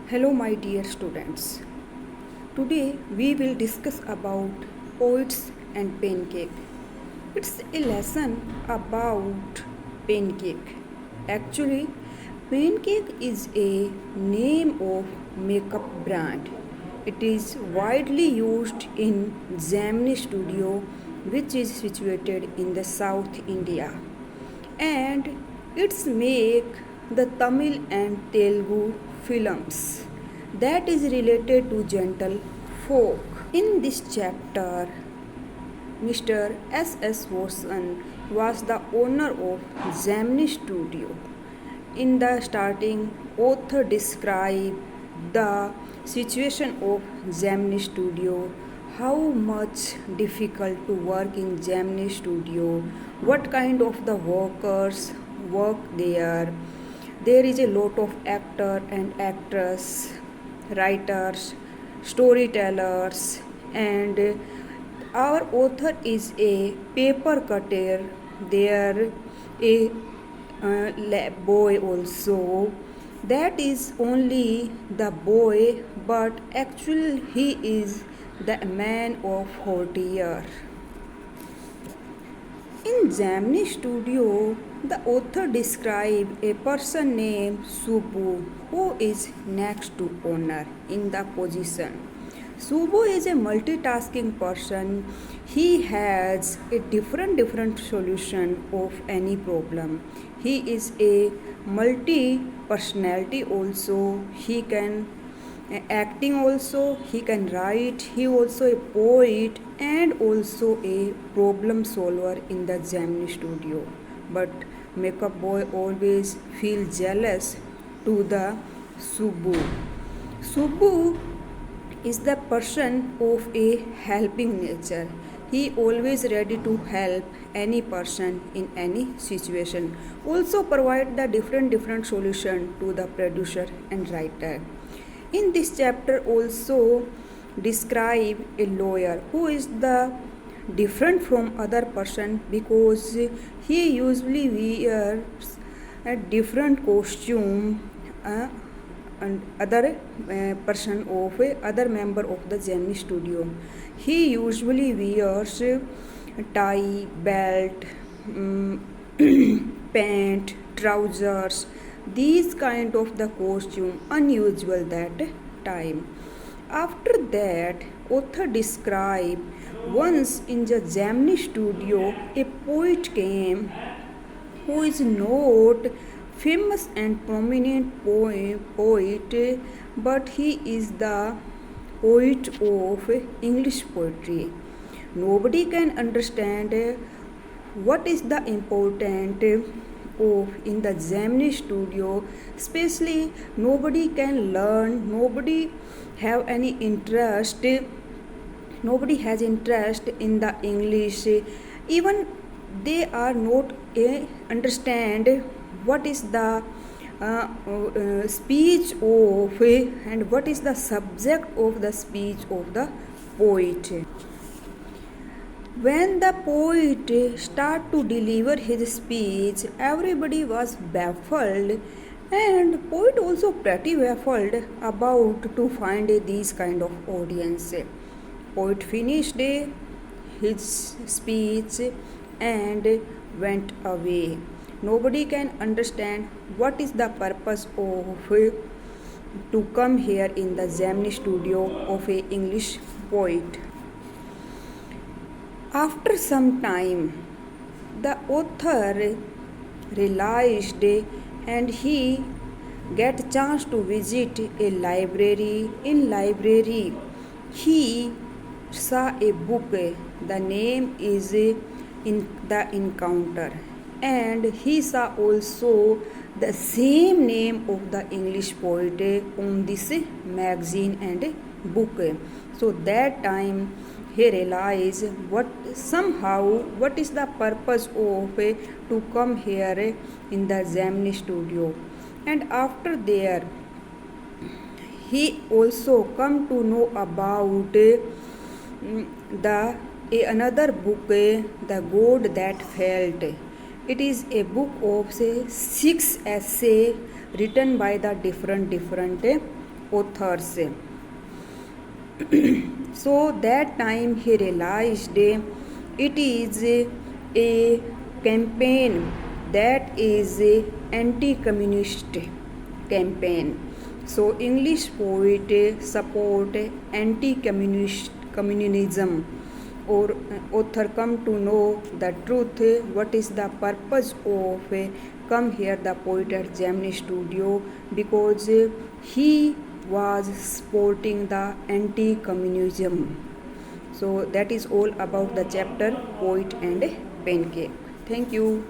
Hello my dear students. Today we will discuss about poets and pancake. It's a lesson about pancake. Actually, pancake is a name of makeup brand. It is widely used in Gemini Studio, which is situated in the South India, and it's make the Tamil and Telugu films that is related to gentle folk. In this chapter, Mr. S.S. Watson was the owner of Gemini Studio. In the starting, author described the situation of Gemini Studio, how much difficult to work in Gemini Studio, what kind of the workers work there. There is a lot of actor and actress, writers, storytellers, and our author is a paper cutter. There a boy also, that is only the boy, but actually he is the man of 40 years. In Gemini Studio, the author described a person named Subu who is next to owner in the position. Subu is a multitasking person. He has a different solution of any problem. He is a multi personality also. He can acting also, he can write, he also a poet and also a problem solver in the Gemini Studio. But makeup boy always feel jealous to the Subu. Subu is the person of a helping nature. He always ready to help any person in any situation. Also provide the different solution to the producer and writer. In this chapter also describe a lawyer who is the different from other person because he usually wears a different costume and other person of other member of the Gemini Studio. He usually wears tie, belt, pant, trousers, these kind of the costume unusual that time. After that, author described once in the Gemini Studio a poet came who is not famous and prominent poet, but he is the poet of English poetry. Nobody can understand what is the important of in the Gemini Studio, especially nobody can learn, nobody have any interest, nobody has interest in the English, even they are not understand what is the speech of and what is the subject of the speech of the poet. When the poet started to deliver his speech, everybody was baffled, and poet also pretty baffled about to find these kind of audience. Poet finished his speech and went away. Nobody can understand what is the purpose of to come here in the Gemini Studio of a English poet. After some time, the author realized and he get a chance to visit a library. In library, he saw a book. The name is in the Encounter, and he saw also the same name of the English poet on this magazine and book. So that time he realized what is the purpose of to come here in the Gemini Studio. And after there he also come to know about the another book, The God That Felt. It is a book of say 6 essay written by the different authors. So that time he realized it is a campaign that is anti-communist campaign. So English poet support anti-communist communism, or author come to know the truth what is the purpose of come here the poet at Gemini studio, because he was supporting the anti-communism. So that is all about the chapter Poet and Pancake. Thank you.